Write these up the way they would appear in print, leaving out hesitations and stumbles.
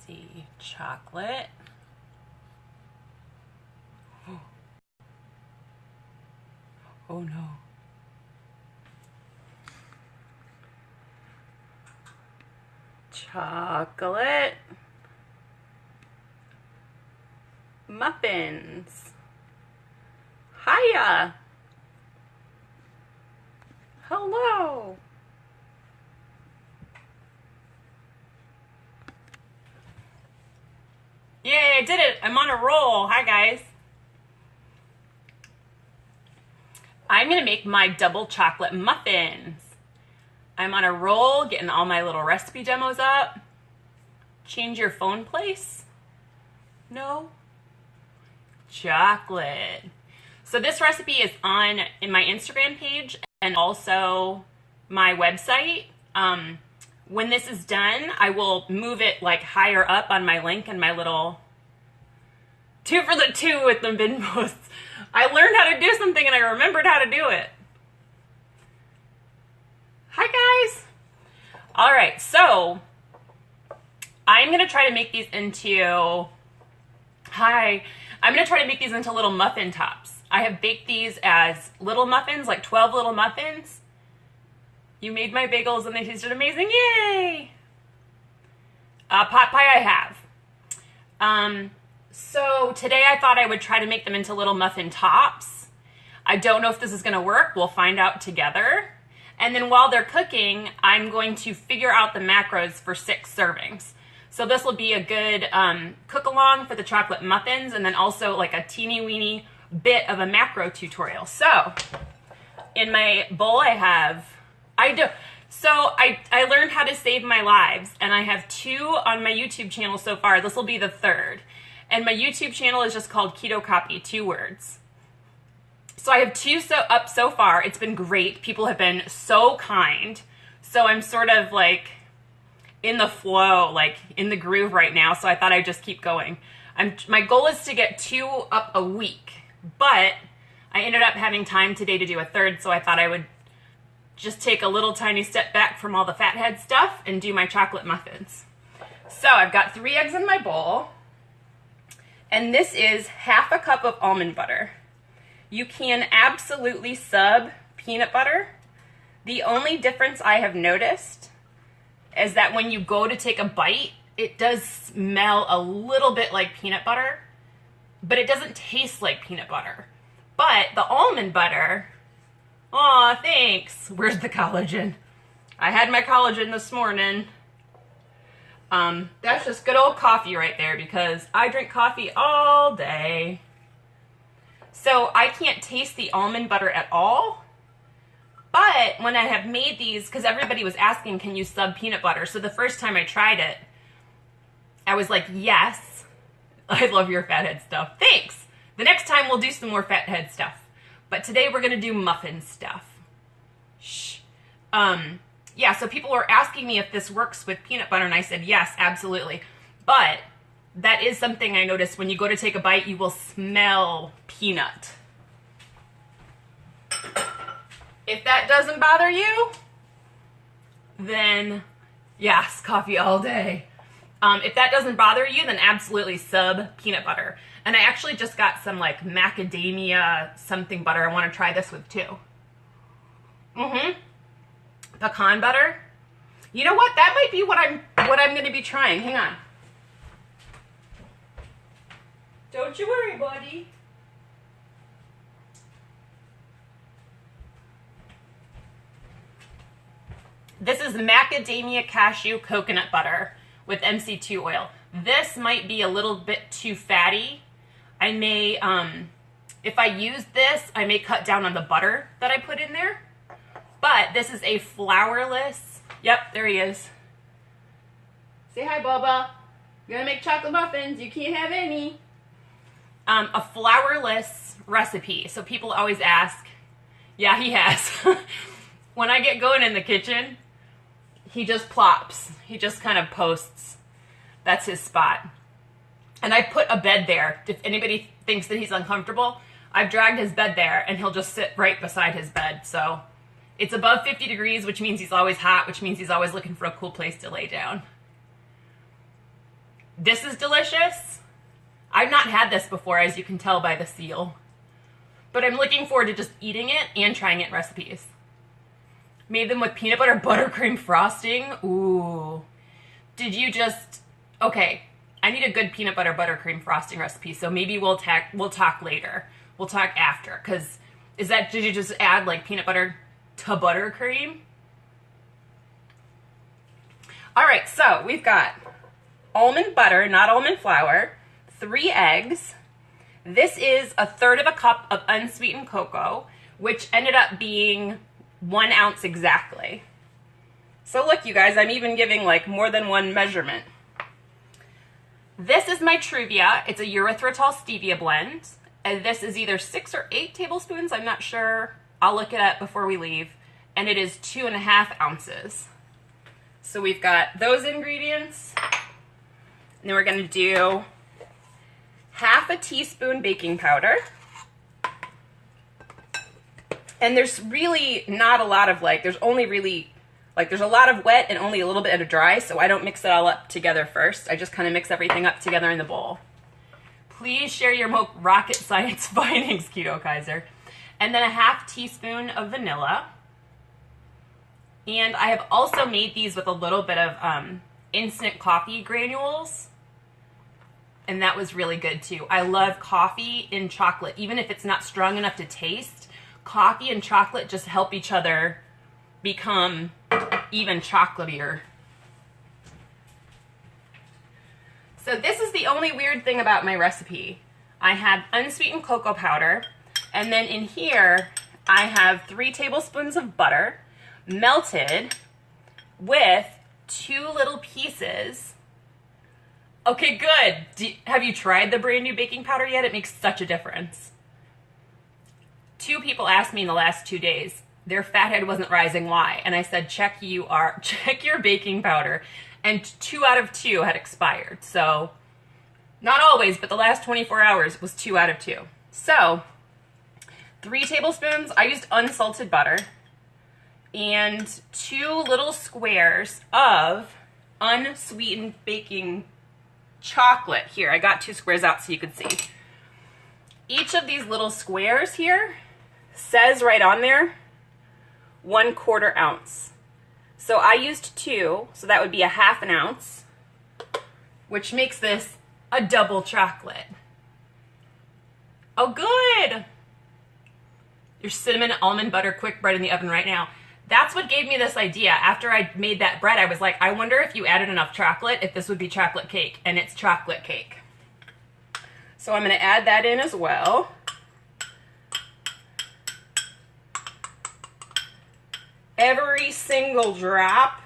see, chocolate. Oh no. Chocolate. Muffins. Hiya. Hello. Yay, I did it. I'm on a roll. Hi, guys. I'm going to make my double chocolate muffins. I'm on a roll, getting all my little recipe demos up. Change your phone place? No? Chocolate. So this recipe is in my Instagram page and also my website. When this is done, I will move it like higher up on my link and my little 2 for the 2 with the bin posts. I learned how to do something and I remembered how to do it. Hi guys. All right, so I'm gonna try to make these into, I'm gonna try to make these into little muffin tops. I have baked these as little muffins, like 12 little muffins. You made my bagels and they tasted amazing, yay! Pot pie I have. So today I thought I would try to make them into little muffin tops. I don't know if this is gonna work, we'll find out together. And then while they're cooking, I'm going to figure out the macros for 6 servings. So this will be a good cook along for the chocolate muffins and then also like a teeny weeny bit of a macro tutorial. So in my bowl I learned how to save my lives and I have 2 on my YouTube channel so far. This will be the 3rd. And my YouTube channel is just called Keto Copy, 2 words. So I have 2 up so far. It's been great. People have been so kind. So I'm sort of like in the flow, like in the groove right now. So I thought I'd just keep going. My goal is to get 2 up a week, but I ended up having time today to do a 3rd. So I thought I would just take a little tiny step back from all the fathead stuff and do my chocolate muffins. So I've got 3 eggs in my bowl. And this is half a cup of almond butter. You can absolutely sub peanut butter. The only difference I have noticed is that when you go to take a bite, it does smell a little bit like peanut butter, but it doesn't taste like peanut butter. But the almond butter, aw, thanks. Where's the collagen? I had my collagen this morning. That's just good old coffee right there because I drink coffee all day. So I can't taste the almond butter at all. But when I have made these, because everybody was asking, can you sub peanut butter? So the first time I tried it, I was like, yes. I love your fathead stuff. Thanks. The next time we'll do some more fathead stuff. But today we're going to do muffin stuff. Shh. Yeah, so people were asking me if this works with peanut butter, and I said, yes, absolutely. But that is something I noticed. When you go to take a bite, you will smell peanut. If that doesn't bother you, then yes, coffee all day. If that doesn't bother you, then absolutely sub peanut butter. And I actually just got some like macadamia something butter. I want to try this with too. Pecan butter. You know what? That might be what I'm going to be trying. Hang on. Don't you worry, buddy. This is macadamia cashew coconut butter with MC2 oil. This might be a little bit too fatty. I may, if I use this, I may cut down on the butter that I put in there. But this is a flourless, yep, there he is. Say hi, Bubba. You're gonna make chocolate muffins, you can't have any. A flourless recipe. So people always ask, yeah, he has. When I get going in the kitchen, he just plops. He just kind of posts. That's his spot. And I put a bed there. If anybody thinks that he's uncomfortable, I've dragged his bed there and he'll just sit right beside his bed. So it's above 50 degrees, which means he's always hot, which means he's always looking for a cool place to lay down. This is delicious. I've not had this before, as you can tell by the seal. But I'm looking forward to just eating it and trying it in recipes. Made them with peanut butter buttercream frosting. Ooh. Did you just... Okay, I need a good peanut butter buttercream frosting recipe, so maybe we'll talk later. We'll talk after, because did you just add like peanut butter to buttercream? All right, so we've got almond butter, not almond flour, 3 eggs. This is 1/3 of a cup of unsweetened cocoa, which ended up being 1 ounce exactly. So look, you guys, I'm even giving like more than one measurement. This is my Truvia. It's a erythritol stevia blend. And this is either 6 or 8 tablespoons. I'm not sure. I'll look it up before we leave. And it is 2.5 ounces. So we've got those ingredients. And then we're going to do 1/2 teaspoon baking powder. And there's really not a lot of there's only really, there's a lot of wet and only a little bit of dry, so I don't mix it all up together first. I just kind of mix everything up together in the bowl. Please share your rocket science findings, Keto Kaiser. And then 1/2 teaspoon of vanilla. And I have also made these with a little bit of instant coffee granules. And that was really good too. I love coffee in chocolate, even if it's not strong enough to taste. Coffee and chocolate just help each other become even chocolatier. So this is the only weird thing about my recipe. I have unsweetened cocoa powder, and then in here I have 3 tablespoons of butter melted with 2 little pieces. Okay, good. Have you tried the brand new baking powder yet? It makes such a difference. 2 people asked me in the last 2 days, their fathead wasn't rising, why? And I said, check your baking powder. And 2 out of 2 had expired. So, not always, but the last 24 hours was 2 out of 2. So, 3 tablespoons, I used unsalted butter, and 2 little squares of unsweetened baking chocolate. Here, I got 2 squares out so you could see. Each of these little squares here says right on there 1/4 ounce. So I used 2, so that would be 1/2 ounce, which makes this a double chocolate. Oh, good! Your cinnamon almond butter quick bread in the oven right now. That's what gave me this idea. After I made that bread, I was like, I wonder if you added enough chocolate, if this would be chocolate cake, and it's chocolate cake. So I'm going to add that in as well. Every single drop.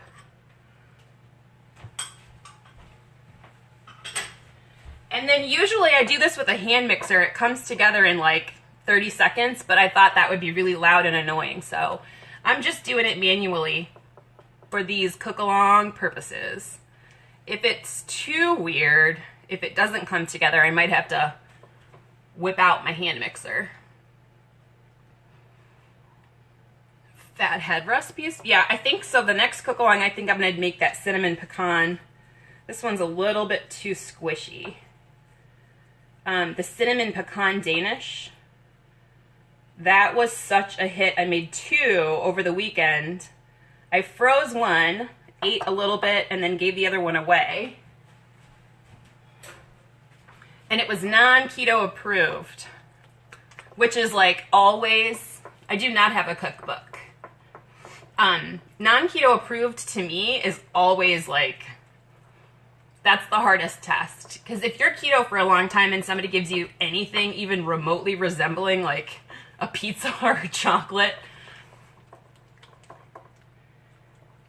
And then usually I do this with a hand mixer. It comes together in like 30 seconds, but I thought that would be really loud and annoying. So I'm just doing it manually for these cook-along purposes. If it's too weird, if it doesn't come together, I might have to whip out my hand mixer. Fathead recipes. Yeah, I think so. The next cook-along, I think I'm going to make that cinnamon pecan. This one's a little bit too squishy. The cinnamon pecan Danish. That was such a hit. I made 2 over the weekend. I froze one, ate a little bit, and then gave the other one away. And it was non-keto approved, which is like always, I do not have a cookbook. Non-keto approved to me is always like, that's the hardest test. Because if you're keto for a long time and somebody gives you anything even remotely resembling like a pizza or a chocolate,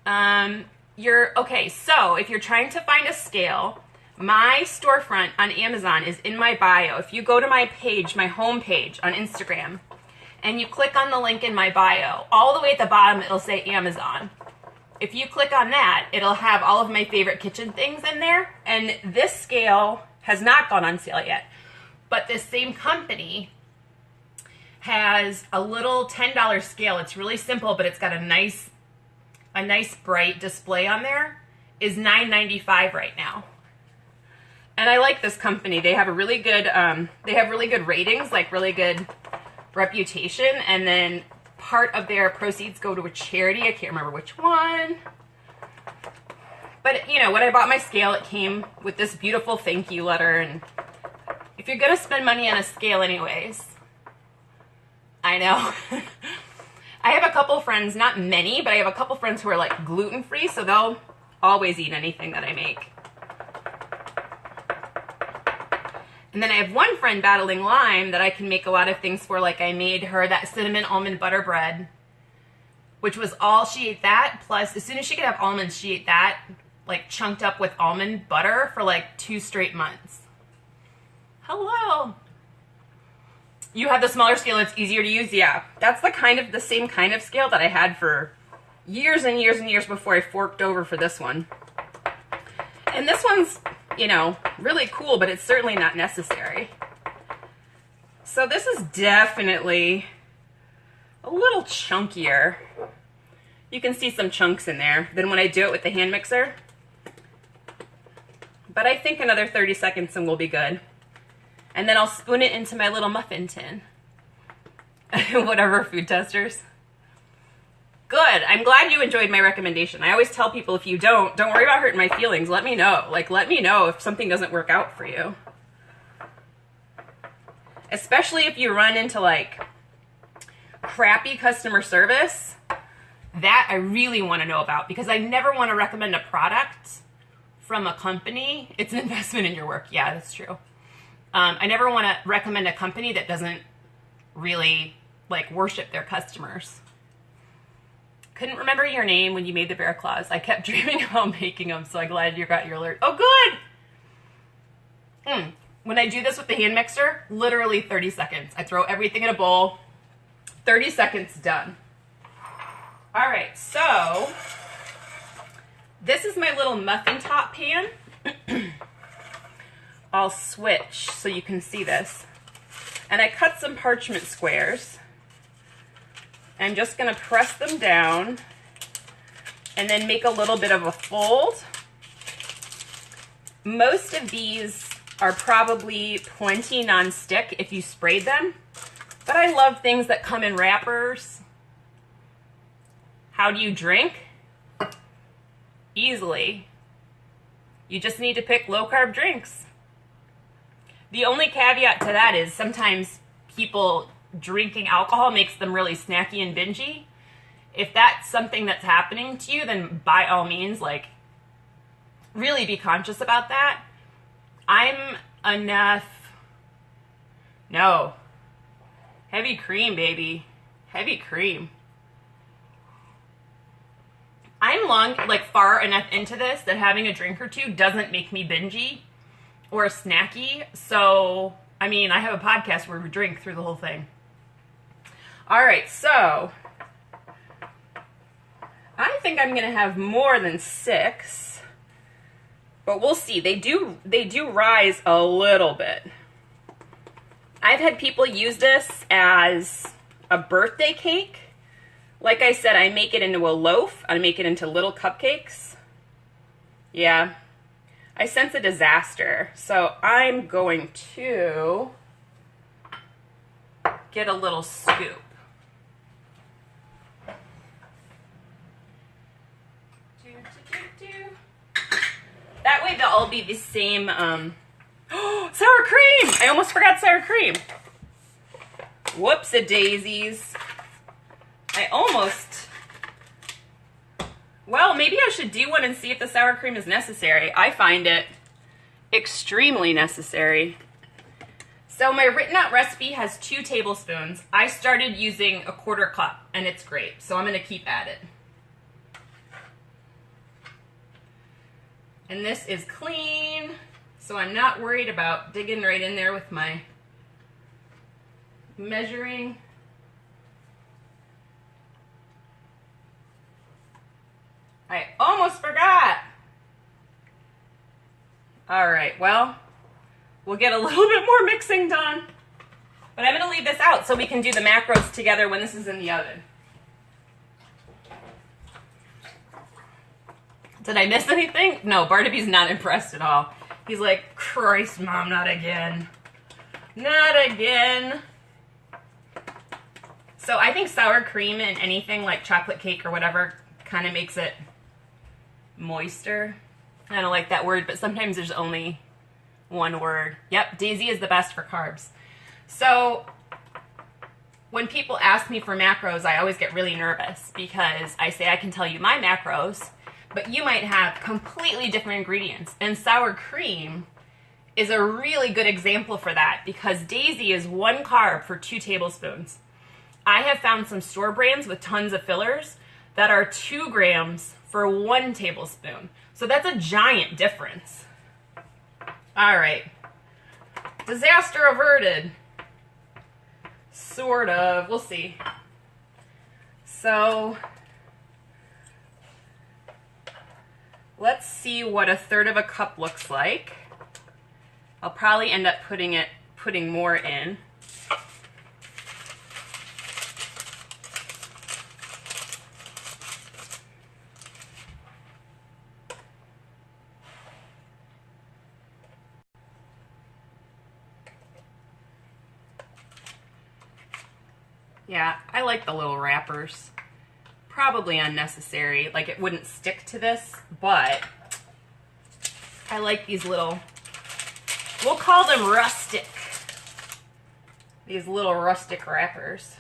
okay, so if you're trying to find a scale, my storefront on Amazon is in my bio. If you go to my page, my home page on Instagram, and you click on the link in my bio, all the way at the bottom it'll say Amazon. If you click on that, it'll have all of my favorite kitchen things in there, and this scale has not gone on sale yet. But this same company has a little $10 scale. It's really simple, but it's got a nice bright display on there. Is $9.95 right now. And I like this company. They have a really good, they have really good ratings, like really good reputation. And then part of their proceeds go to a charity. I can't remember which one. But, you know, when I bought my scale, it came with this beautiful thank you letter. And if you're going to spend money on a scale anyways, I know. I have a couple friends, not many, but I have a couple friends who are like gluten-free, so they'll always eat anything that I make. And then I have one friend battling Lyme that I can make a lot of things for. Like I made her that cinnamon almond butter bread, which was all, she ate that. Plus, as soon as she could have almonds, she ate that, like chunked up with almond butter for like 2 straight months. Hello. You have the smaller scale, it's easier to use? Yeah. That's the same kind of scale that I had for years and years and years before I forked over for this one. And this one's, you know, really cool, but it's certainly not necessary. So this is definitely a little chunkier. You can see some chunks in there than when I do it with the hand mixer. But I think another 30 seconds and we'll be good. And then I'll spoon it into my little muffin tin. Whatever, food testers. Good. I'm glad you enjoyed my recommendation. I always tell people, if you don't worry about hurting my feelings. Let me know. Like, let me know if something doesn't work out for you. Especially if you run into, like, crappy customer service. That I really want to know about, because I never want to recommend a product from a company. It's an investment in your work. Yeah, that's true. I never want to recommend a company that doesn't really, like, worship their customers. Couldn't remember your name when you made the bear claws. I kept dreaming about making them, so I'm glad you got your alert. Oh, good! When I do this with the hand mixer, literally 30 seconds. I throw everything in a bowl. 30 seconds, done. All right, so this is my little muffin top pan. I'll switch so you can see this. And I cut some parchment squares. I'm just going to press them down and then make a little bit of a fold. Most of these are probably plenty non-stick if you sprayed them, but I love things that come in wrappers. How do you drink? Easily. You just need to pick low-carb drinks. The only caveat to that is sometimes people drinking alcohol makes them really snacky and bingy. If that's something that's happening to you, then by all means, like, really be conscious about that. I'm enough. No. Heavy cream, baby. Heavy cream. I'm far enough into this that having a drink or two doesn't make me bingy or snacky. So, I mean, I have a podcast where we drink through the whole thing. All right, so I think I'm going to have more than 6, but we'll see. They do rise a little bit. I've had people use this as a birthday cake. Like I said, I make it into a loaf. I make it into little cupcakes. Yeah, I sense a disaster. So I'm going to get a little scoop. That way they'll all be the same. Sour cream! I almost forgot sour cream. Whoops-a-daisies. Well, maybe I should do one and see if the sour cream is necessary. I find it extremely necessary. So my written out recipe has 2 tablespoons. I started using a 1/4 cup, and it's great. So I'm going to keep at it. And this is clean, so I'm not worried about digging right in there with my measuring. I almost forgot. All right, well, we'll get a little bit more mixing done. But I'm going to leave this out so we can do the macros together when this is in the oven. Did I miss anything? No, Barnaby's not impressed at all. He's like, Christ, Mom, not again. Not again. So I think sour cream in anything like chocolate cake or whatever kind of makes it moister. I don't like that word, but sometimes there's only one word. Yep, Daisy is the best for carbs. So when people ask me for macros, I always get really nervous because I say I can tell you my macros, but you might have completely different ingredients. And sour cream is a really good example for that because Daisy is 1 carb for 2 tablespoons. I have found some store brands with tons of fillers that are 2 grams for 1 tablespoon. So that's a giant difference. All right. Disaster averted. Sort of. We'll see. So let's see what 1/3 cup looks like. I'll probably end up putting more in. Yeah, I like the little wrappers. Probably unnecessary, like it wouldn't stick to this, but I like these little, we'll call them rustic. These little rustic wrappers.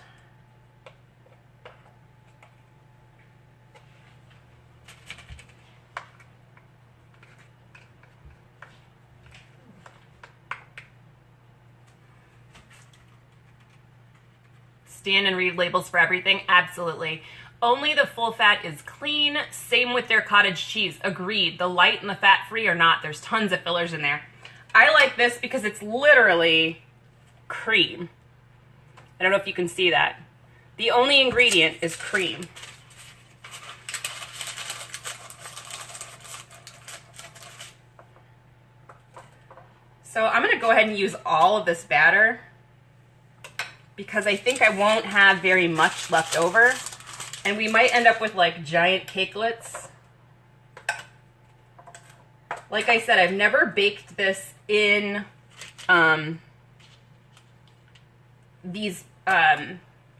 Stand and read labels for everything? Absolutely. Only the full fat is clean. Same with their cottage cheese. Agreed. The light and the fat free are not. There's tons of fillers in there. I like this because it's literally cream. I don't know if you can see that. The only ingredient is cream. So I'm going to go ahead and use all of this batter because I think I won't have very much left over. And we might end up with like giant cakelets. Like I said, I've never baked this in these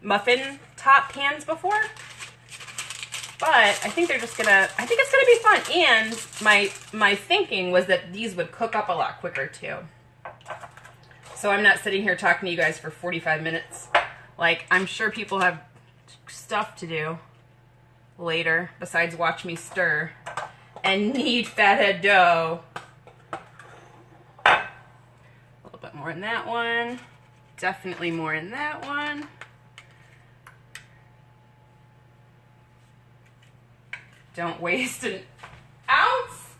muffin top pans before. But I think they're just gonna, I think it's gonna be fun. And my thinking was that these would cook up a lot quicker too. So I'm not sitting here talking to you guys for 45 minutes. Like, I'm sure people have stuff to do later besides watch me stir and knead fathead dough. A little bit more in that one. Definitely more in that one. Don't waste an ounce.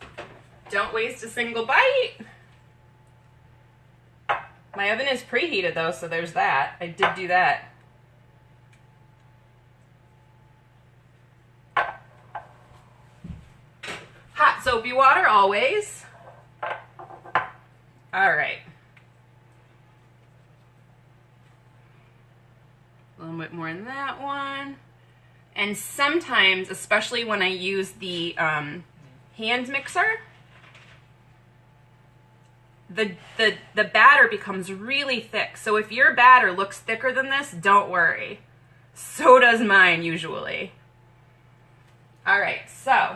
Don't waste a single bite. My oven is preheated though, so there's that. I did do that. Hot soapy water always. All right. A little bit more in that one. And sometimes, especially when I use the hand mixer, the batter becomes really thick. So if your batter looks thicker than this, don't worry. So does mine usually. All right, so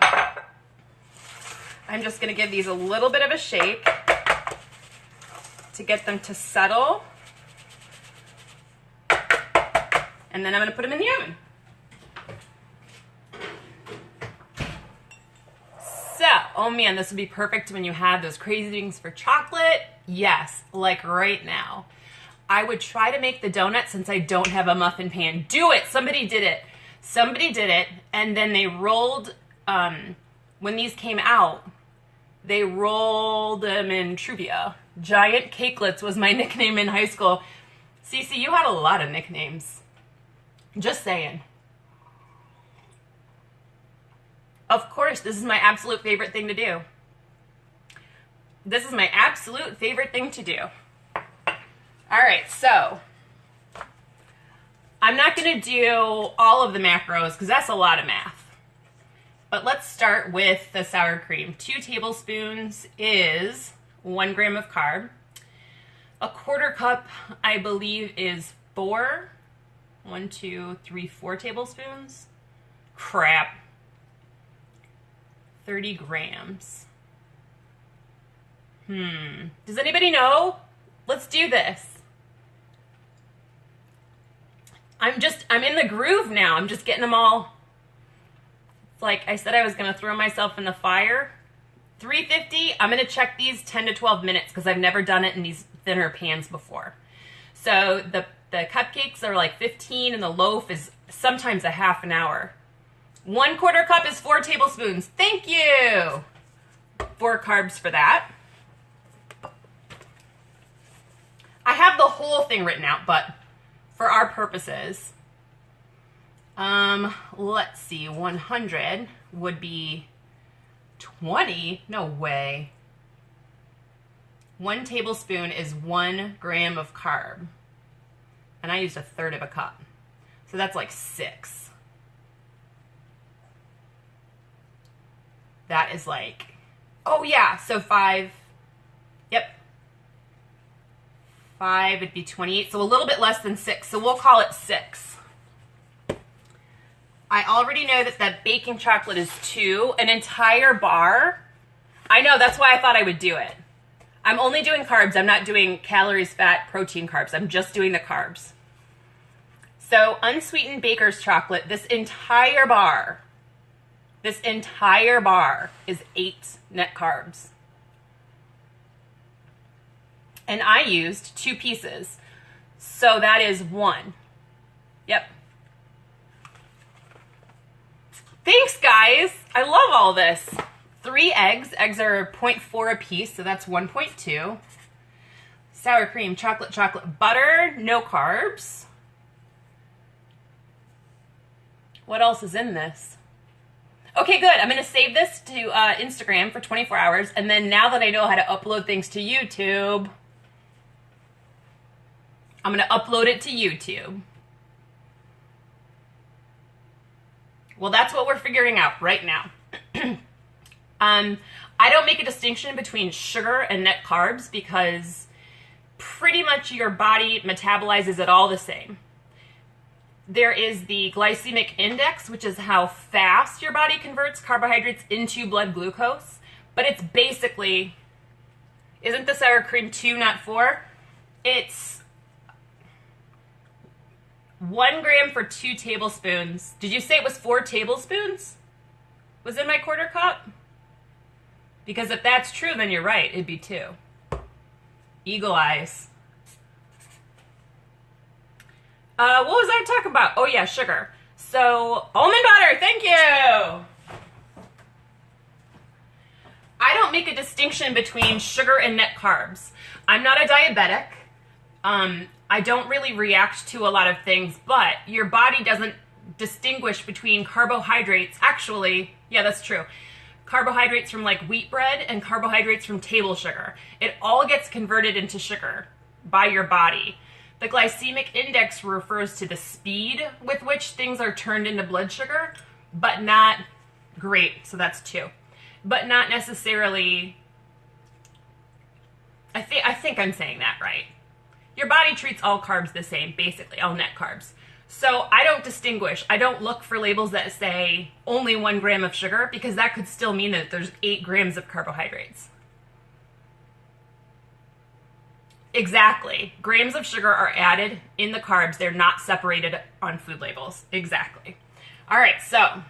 I'm just gonna give these a little bit of a shake to get them to settle. And then I'm gonna put them in the oven. So, oh man, this would be perfect when you have those cravings for chocolate. Yes, like right now. I would try to make the donut since I don't have a muffin pan. Do it! Somebody did it. Somebody did it, and then they rolled, when these came out, they rolled them in Truvia. Giant Cakelets was my nickname in high school. Cece, you had a lot of nicknames. Just saying. Of course, this is my absolute favorite thing to do. This is my absolute favorite thing to do. All right, so I'm not going to do all of the macros because that's a lot of math. But let's start with the sour cream. 2 tablespoons is 1 gram of carb. A quarter cup, I believe, is 4 tablespoons. Crap. 30 grams. Does anybody know? Let's do this. I'm in the groove now. I'm just getting them all. It's like I said I was going to throw myself in the fire. 350, I'm going to check these 10 to 12 minutes because I've never done it in these thinner pans before. So the cupcakes are like 15 and the loaf is sometimes a half an hour. 1/4 cup is 4 tablespoons. Thank you. 4 carbs for that. I have the whole thing written out, but for our purposes, let's see, 100 would be 20? No way. 1 tablespoon is 1 gram of carb. And I used 1/3 of a cup. So that's like 6. That is like, oh yeah, so 5. Yep. 5 would be 28, so a little bit less than 6. So we'll call it 6. I already know that the baking chocolate is 2, an entire bar. I know, that's why I thought I would do it. I'm only doing carbs. I'm not doing calories, fat, protein, carbs. I'm just doing the carbs. So unsweetened baker's chocolate, this entire bar is 8 net carbs. And I used 2 pieces. So that is 1. Yep. Thanks, guys. I love all this. 3 eggs. Eggs are 0.4 a piece, so that's 1.2. Sour cream, chocolate, butter, no carbs. What else is in this? Okay, good. I'm going to save this to Instagram for 24 hours, and then now that I know how to upload things to YouTube, I'm going to upload it to YouTube. Well, that's what we're figuring out right now. I don't make a distinction between sugar and net carbs because pretty much your body metabolizes it all the same. There is the glycemic index, which is how fast your body converts carbohydrates into blood glucose. But it's basically, isn't the sour cream 2, not 4? It's 1 gram for 2 tablespoons. Did you say it was 4 tablespoons? Was in my quarter cup? Because if that's true, then you're right. It'd be 2. Eagle eyes. What was I talking about? Oh yeah, sugar. So, almond butter, thank you! I don't make a distinction between sugar and net carbs. I'm not a diabetic. I don't really react to a lot of things, but your body doesn't distinguish between carbohydrates. Actually, yeah, that's true. Carbohydrates from like wheat bread and carbohydrates from table sugar. It all gets converted into sugar by your body. The glycemic index refers to the speed with which things are turned into blood sugar, but not, great, so that's 2. But not necessarily, I think I'm saying that right. Your body treats all carbs the same, basically, all net carbs. So I don't distinguish. I don't look for labels that say only 1 gram of sugar because that could still mean that there's 8 grams of carbohydrates. Exactly. Grams of sugar are added in the carbs. They're not separated on food labels. Exactly. All right, so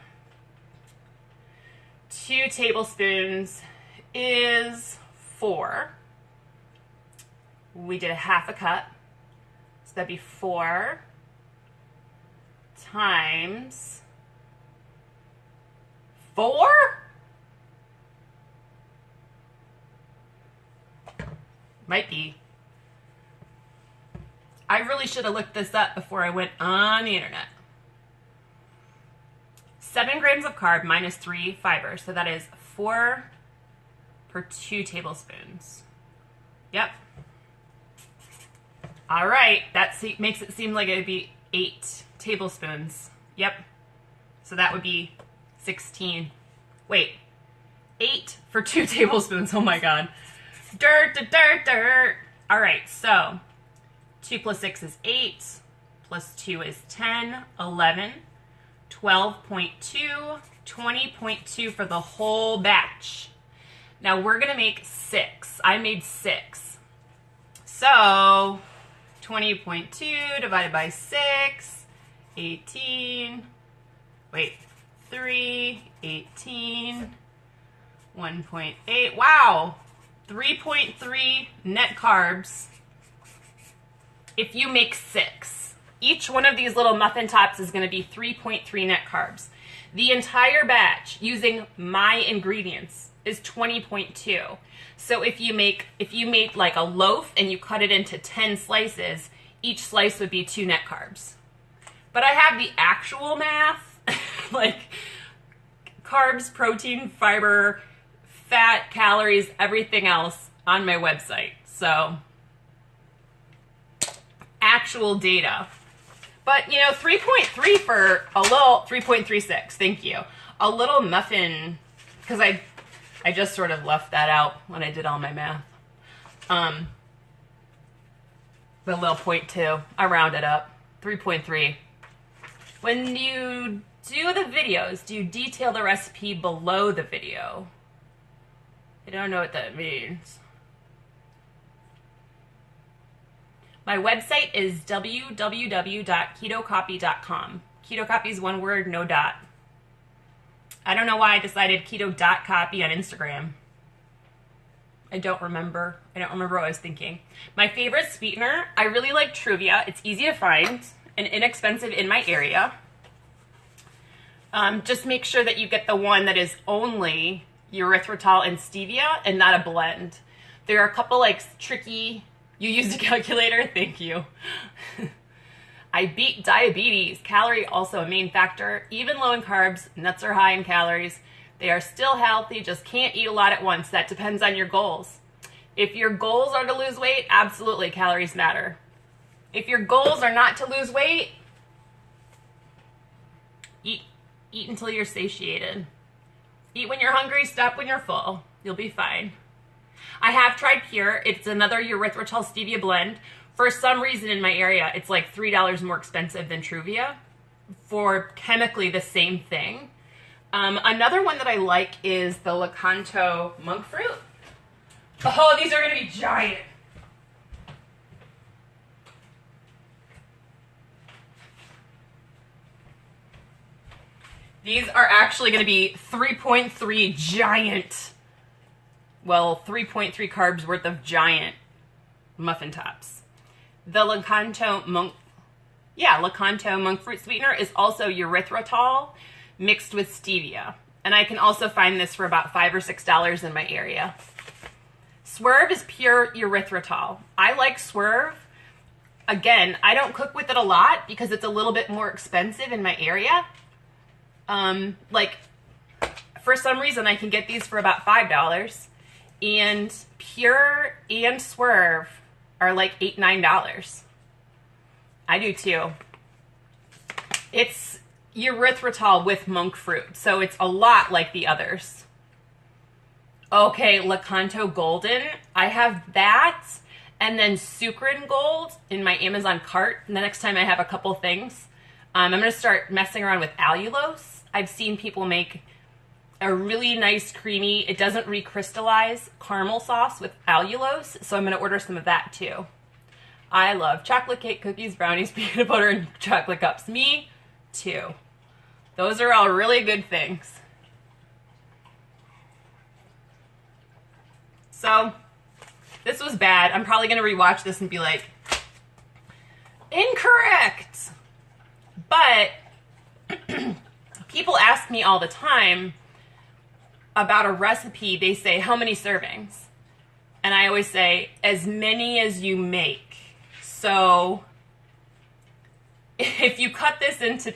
2 tablespoons is 4. We did 1/2 cup. So that'd be 4 times 4? Might be. I really should have looked this up before I went on the internet. 7 grams of carb minus 3 fiber. So that is 4 per 2 tablespoons. Yep. All right. That makes it seem like it would be 8 tablespoons. Yep. So that would be 16. Wait. 8 for 2 tablespoons. Oh my God. Dirt, dirt, dirt, dirt. All right, so 2 plus 6 is 8, plus 2 is 10, 11, 12.2, 20.2 for the whole batch. Now we're going to make 6. I made 6. So 20.2 divided by 6, 18, wait, 3, 18, 1.8. Wow, 3.3 net carbs if you make 6. Each one of these little muffin tops is going to be 3.3 net carbs. The entire batch using my ingredients is 20.2. So if you made like a loaf and you cut it into 10 slices, each slice would be 2 net carbs. But I have the actual math, like carbs, protein, fiber, fat, calories, everything else on my website. So actual data. But, you know, 3.3 for a little, 3.36, thank you. A little muffin, because I just sort of left that out when I did all my math. The little 0.2, I rounded up, 3.3. When you do the videos, do you detail the recipe below the video? I don't know what that means. My website is www.ketocopy.com. Ketocopy is one word, no dot. I don't know why I decided keto.copy on Instagram. I don't remember what I was thinking. My favorite sweetener, I really like Truvia. It's easy to find and inexpensive in my area. Just make sure that you get the one that is only erythritol and stevia and not a blend. There are a couple like tricky. You used a calculator? Thank you. I beat diabetes. Calorie also a main factor. Even low in carbs, nuts are high in calories. They are still healthy, just can't eat a lot at once. That depends on your goals. If your goals are to lose weight, absolutely calories matter. If your goals are not to lose weight, eat until you're satiated. Eat when you're hungry, stop when you're full. You'll be fine. I have tried Pure. It's another erythritol stevia blend. For some reason in my area, it's like $3 more expensive than Truvia for chemically the same thing. Another one that I like is the Lakanto monk fruit. Oh, these are going to be giant. These are actually going to be 3.3 giant. Well, 3.3 carbs worth of giant muffin tops. The Lakanto monk fruit sweetener is also erythritol mixed with stevia. And I can also find this for about $5 or $6 in my area. Swerve is pure erythritol. I like Swerve. Again, I don't cook with it a lot because it's a little bit more expensive in my area. Like, for some reason, I can get these for about $5. And Pure and Swerve are like $8, $9. I do too. It's erythritol with monk fruit, so it's a lot like the others. Okay, Lakanto Golden. I have that, and then Sucrin Gold in my Amazon cart. And the next time I have a couple things, I'm going to start messing around with allulose. I've seen people make a really nice creamy, it doesn't recrystallize, caramel sauce with allulose, so I'm going to order some of that too. I love chocolate cake, cookies, brownies, peanut butter, and chocolate cups. Me too. Those are all really good things. So, this was bad. I'm probably going to rewatch this and be like, incorrect! But, people ask me all the time about a recipe. They say, how many servings? And I always say, as many as you make. So, if you cut this into,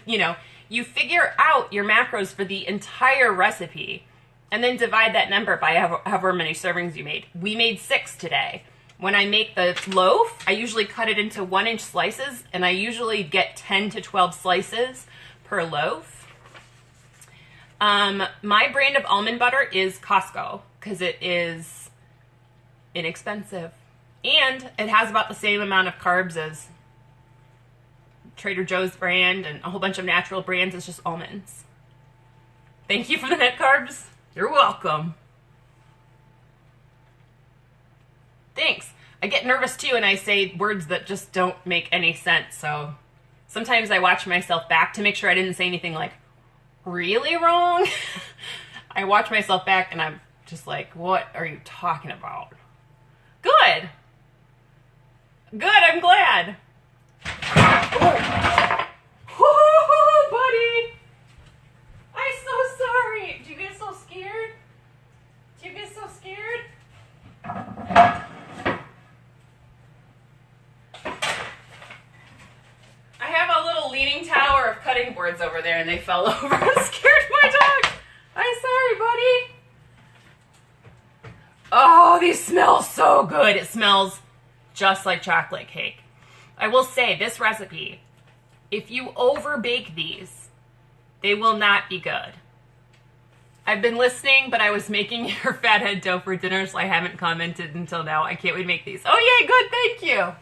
you figure out your macros for the entire recipe and then divide that number by however many servings you made. We made 6 today. When I make the loaf, I usually cut it into 1-inch slices, and I usually get 10 to 12 slices per loaf. My brand of almond butter is Costco because it is inexpensive. And it has about the same amount of carbs as Trader Joe's brand and a whole bunch of natural brands. It's just almonds. Thank you for the net carbs. You're welcome. Thanks. I get nervous too and I say words that just don't make any sense. So sometimes I watch myself back to make sure I didn't say anything like really wrong. I watch myself back and I'm just like, what are you talking about? Good. Good, I'm glad. Oh, buddy. I'm so sorry. Do you get so scared? Do you get so scared? I have a little leaning tower of cutting boards over there and they fell over and scared my dog. I'm sorry, buddy. Oh, these smell so good. It smells just like chocolate cake. I will say this recipe, if you over bake these, they will not be good. I've been listening, but I was making your fathead dough for dinner, so I haven't commented until now. I can't wait to make these. Oh yay, good, thank you.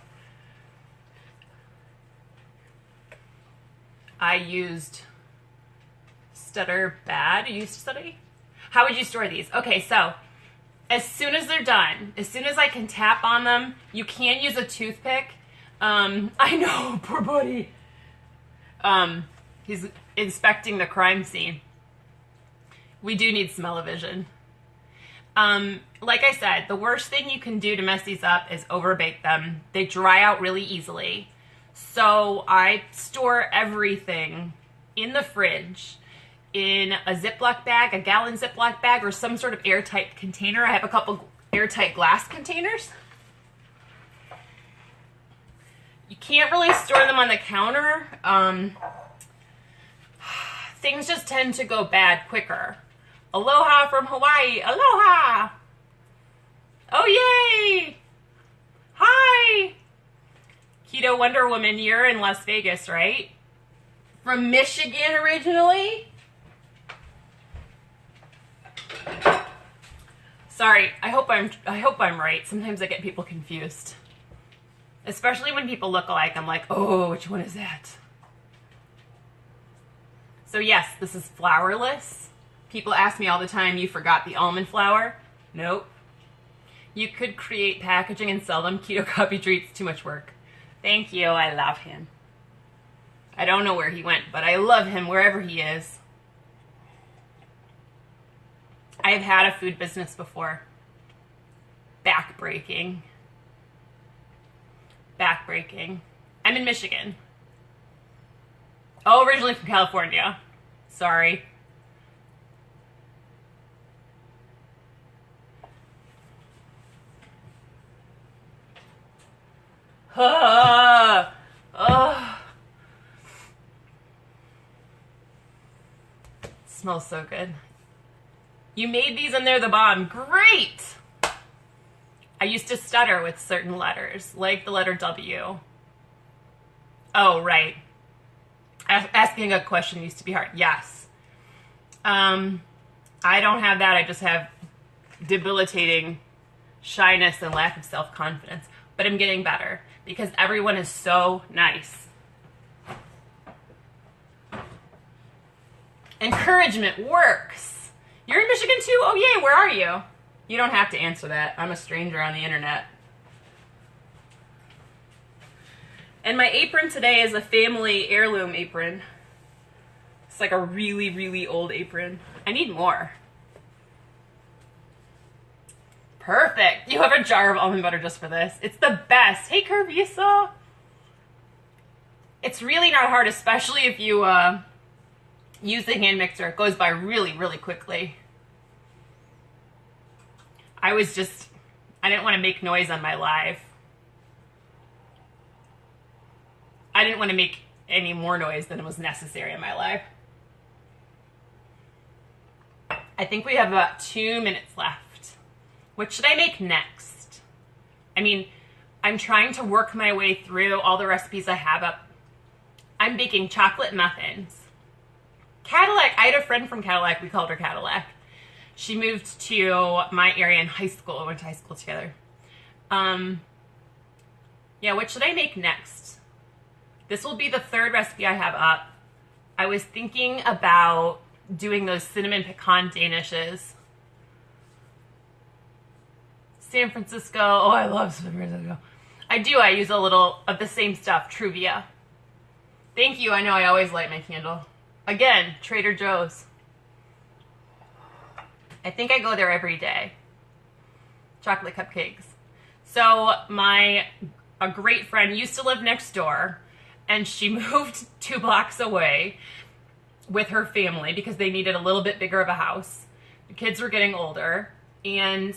I used Stutter Bad. You used to study? How would you store these? Okay, so as soon as they're done, as soon as I can tap on them, you can use a toothpick. I know, poor buddy. He's inspecting the crime scene. We do need smell-o-vision. Like I said, the worst thing you can do to mess these up is overbake them. They dry out really easily. So I store everything in the fridge in a Ziploc bag, a gallon Ziploc bag, or some sort of airtight container. I have a couple airtight glass containers. You can't really store them on the counter. Things just tend to go bad quicker. Aloha from Hawaii. Aloha! Oh, yay! Hi! Keto Wonder Woman, you're in Las Vegas, right? From Michigan originally? Sorry, I hope I'm right. Sometimes I get people confused. Especially when people look alike. I'm like, oh, which one is that? So yes, this is flourless. People ask me all the time, you forgot the almond flour? Nope. You could create packaging and sell them. Keto Copy Treats, too much work. Thank you, I love him. I don't know where he went, but I love him wherever he is. I have had a food business before. Backbreaking. Backbreaking. I'm in Michigan. Oh, originally from California. Sorry. Smells so good. You made these and they're the bomb. Great! I used to stutter with certain letters, like the letter W. Oh, right. Asking a question used to be hard. Yes. I don't have that. I just have debilitating shyness and lack of self-confidence. But I'm getting better because everyone is so nice. Encouragement works. You're in Michigan too? Oh, yay. Where are you? You don't have to answer that. I'm a stranger on the internet. And my apron today is a family heirloom apron. It's like a really, really old apron. I need more. Perfect. You have a jar of almond butter just for this. It's the best. Hey, Curvisa. It's really not hard, especially if you use the hand mixer. It goes by really, really quickly. I didn't want to make noise on my live. I didn't want to make any more noise than was necessary in my life. I think we have about 2 minutes left. What should I make next? I mean, I'm trying to work my way through all the recipes I have up. I'm baking chocolate muffins. Cadillac, I had a friend from Cadillac. We called her Cadillac. She moved to my area in high school. We went to high school together. Yeah, what should I make next? This will be the third recipe I have up. I was thinking about doing those cinnamon pecan danishes. San Francisco. Oh, I love San Francisco. I do. I use a little of the same stuff, Truvia. Thank you. I know I always light my candle. Again, Trader Joe's. I think I go there every day. Chocolate cupcakes. So a great friend used to live next door, and she moved 2 blocks away with her family because they needed a little bit bigger of a house. The kids were getting older, and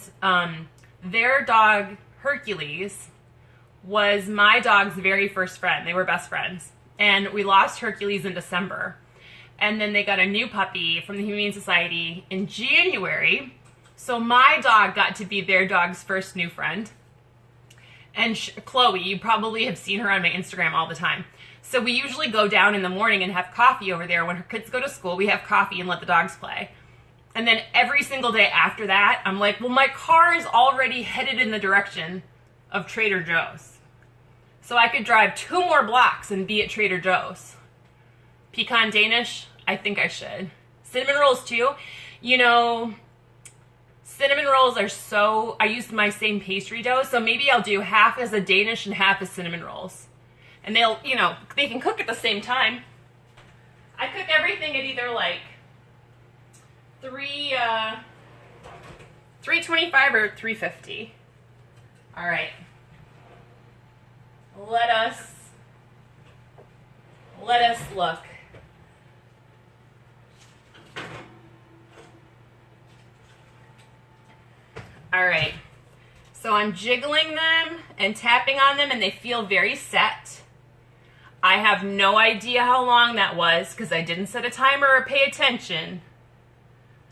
their dog, Hercules, was my dog's very first friend. They were best friends. And we lost Hercules in December. And then they got a new puppy from the Humane Society in January. So my dog got to be their dog's first new friend. And Chloe, you probably have seen her on my Instagram all the time. So we usually go down in the morning and have coffee over there. When her kids go to school, we have coffee and let the dogs play. And then every single day after that, I'm like, well, my car is already headed in the direction of Trader Joe's. So I could drive 2 more blocks and be at Trader Joe's. Pecan Danish, I think I should. Cinnamon rolls too. You know, cinnamon rolls are so, I use my same pastry dough, so maybe I'll do half as a Danish and half as cinnamon rolls. And they'll, you know, they can cook at the same time. I cook everything at either like 325 or 350. All right. Let us look. All right. So I'm jiggling them and tapping on them, and they feel very set. I have no idea how long that was because I didn't set a timer or pay attention.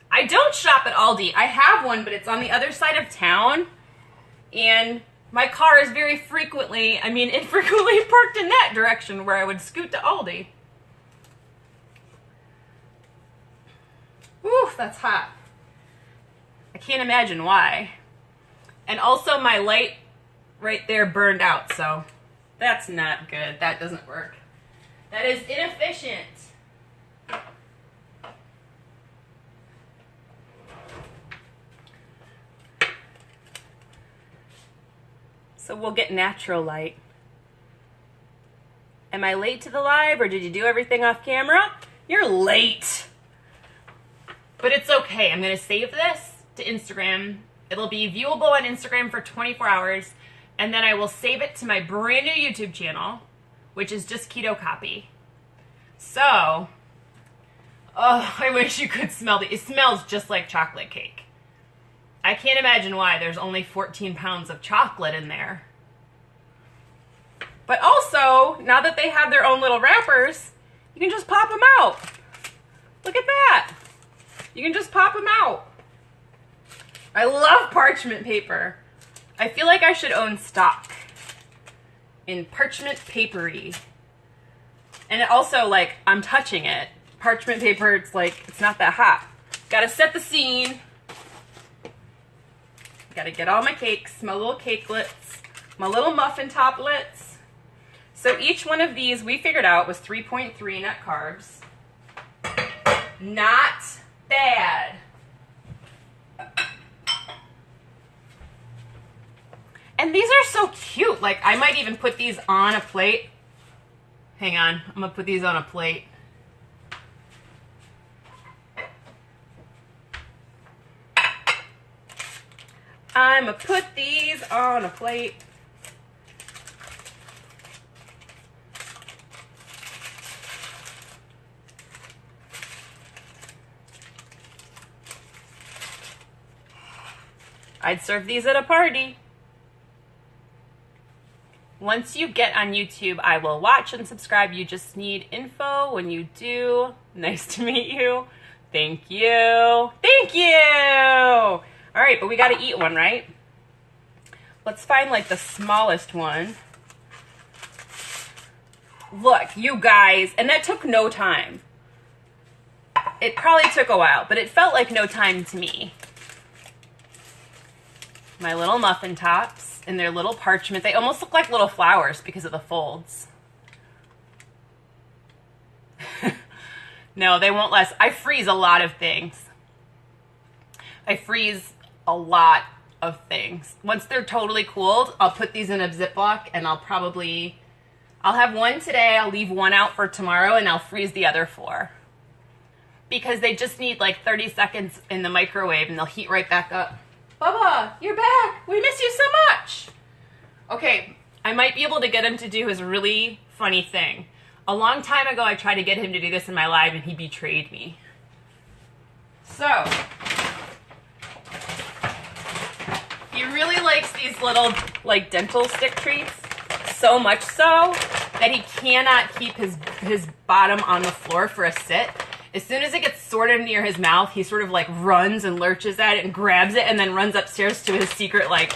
I don't shop at Aldi. I have one, but it's on the other side of town, and my car is very frequently, infrequently parked in that direction where I would scoot to Aldi. Oof, that's hot. I can't imagine why. And also my light right there burned out, so that's not good. That doesn't work. That is inefficient. So we'll get natural light. Am I late to the live, or did you do everything off camera? You're late. But it's okay. I'm going to save this to Instagram. It'll be viewable on Instagram for 24 hours, and then I will save it to my brand new YouTube channel, which is just Keto Copy. So, oh, I wish you could smell it. It smells just like chocolate cake. I can't imagine why there's only 14 pounds of chocolate in there. But also, now that they have their own little wrappers, you can just pop them out. Look at that. You can just pop them out. I love parchment paper. I feel like I should own stock in parchment papery. And it also, like, I'm touching it. Parchment paper, it's like, it's not that hot. Gotta set the scene. Gotta get all my cakes, my little cakelets, my little muffin toplets. So each one of these we figured out was 3.3 net carbs. Not bad. And these are so cute. Like, I might even put these on a plate. Hang on, I'm gonna put these on a plate. I'm gonna put these on a plate. I'd serve these at a party. Once you get on YouTube, I will watch and subscribe. You just need info when you do. Nice to meet you. Thank you. Thank you. All right, but we got to eat one, right? Let's find like the smallest one. Look, you guys, and that took no time. It probably took a while, but it felt like no time to me. my little muffin tops in their little parchment. They almost look like little flowers because of the folds. No, they won't last. I freeze a lot of things. I freeze a lot of things. Once they're totally cooled, I'll put these in a Ziploc and I'll have one today, I'll leave one out for tomorrow, and I'll freeze the other 4. Because they just need like 30 seconds in the microwave and they'll heat right back up. Bubba, you're back. We miss you so much. Okay, I might be able to get him to do his really funny thing. A long time ago, I tried to get him to do this in my live and he betrayed me. So, he really likes these little like dental stick treats, so much so that he cannot keep his bottom on the floor for a sit. As soon as it gets sort of near his mouth, he sort of like runs and lurches at it and grabs it and then runs upstairs to his secret like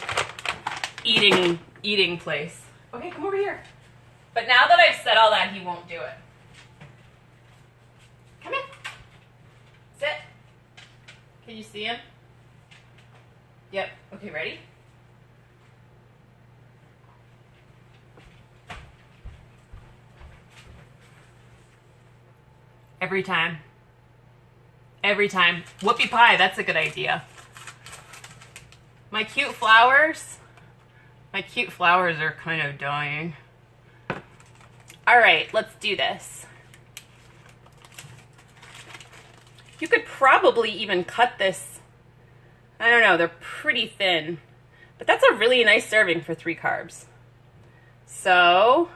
eating place. Okay, come over here. But now that I've said all that, he won't do it. Come in. Sit. Can you see him? Yep. Okay, ready? Every time. Every time. Whoopie pie, that's a good idea. My cute flowers are kind of dying. All right, let's do this. You could probably even cut this. I don't know, they're pretty thin. But that's a really nice serving for 3 carbs. So,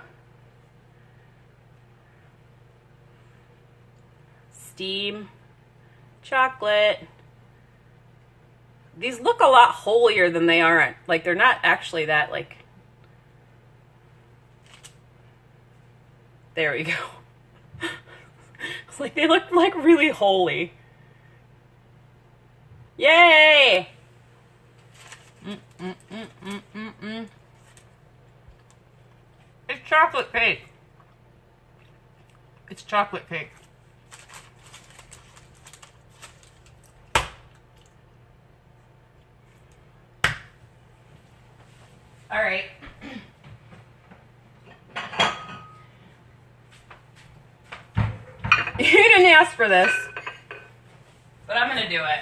steam, chocolate. These look a lot holier than they are. Like, they're not actually that, like... There we go. It's like they look like really holy. Yay! It's chocolate cake. It's chocolate cake. All right. You didn't ask for this, but I'm going to do it.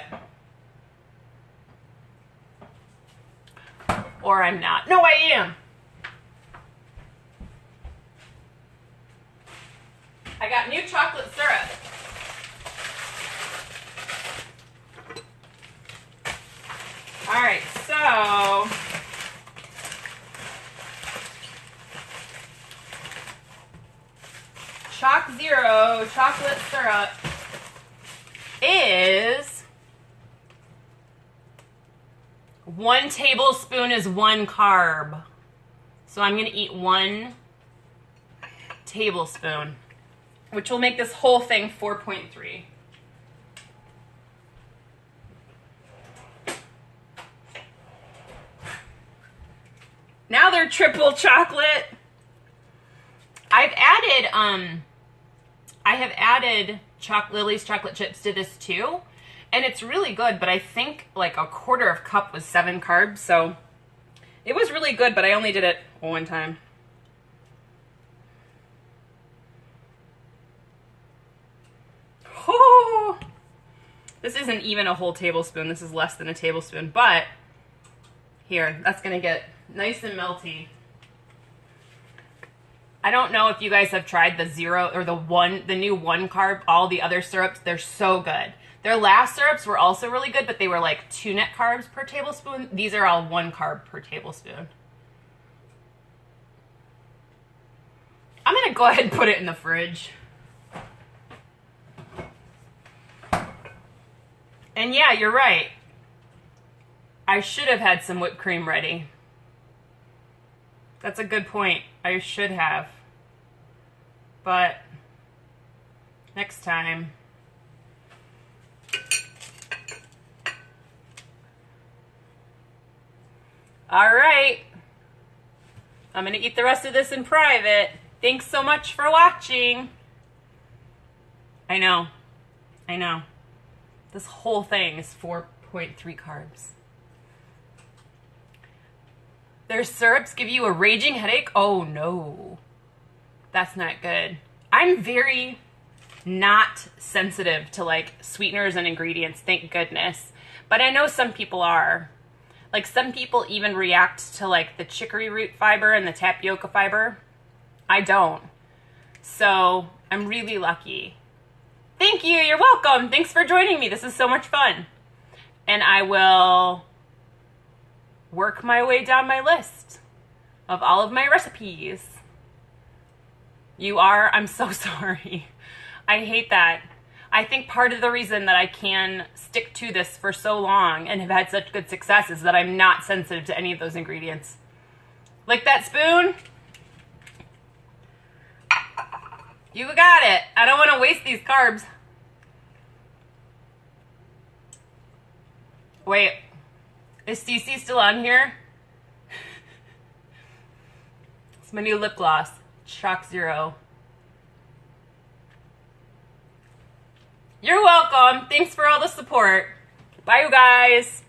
Or I'm not. No, I am. I got new chocolate syrup. All right, so Choc Zero chocolate syrup is 1 tablespoon is 1 carb. So I'm going to eat 1 tablespoon, which will make this whole thing 4.3. Now they're triple chocolate. I have added Lily's chocolate chips to this too, and it's really good, but I think like 1/4 cup was 7 carbs, so it was really good, but I only did it 1 time. Oh, this isn't even a whole tablespoon. This is less than a tablespoon, but here, that's gonna get nice and melty. I don't know if you guys have tried the 0 or the new 1 carb, all the other syrups. They're so good. Their last syrups were also really good, but they were like 2 net carbs per tablespoon. These are all 1 carb per tablespoon. I'm going to go ahead and put it in the fridge. And yeah, you're right. I should have had some whipped cream ready. That's a good point. I should have. But next time. All right. I'm going to eat the rest of this in private. Thanks so much for watching. I know. I know. This whole thing is 4.3 carbs. Their syrups give you a raging headache? Oh no. That's not good. I'm very not sensitive to like sweeteners and ingredients, thank goodness. But I know some people are. Like some people even react to like the chicory root fiber and the tapioca fiber. I don't. So I'm really lucky. Thank you, you're welcome. Thanks for joining me. This is so much fun. And I will work my way down my list of all of my recipes. You are? I'm so sorry. I hate that. I think part of the reason that I can stick to this for so long and have had such good success is that I'm not sensitive to any of those ingredients. Like that spoon? You got it. I don't want to waste these carbs. Wait, is Cece still on here? It's my new lip gloss, Shock Zero. You're welcome. Thanks for all the support. Bye, you guys.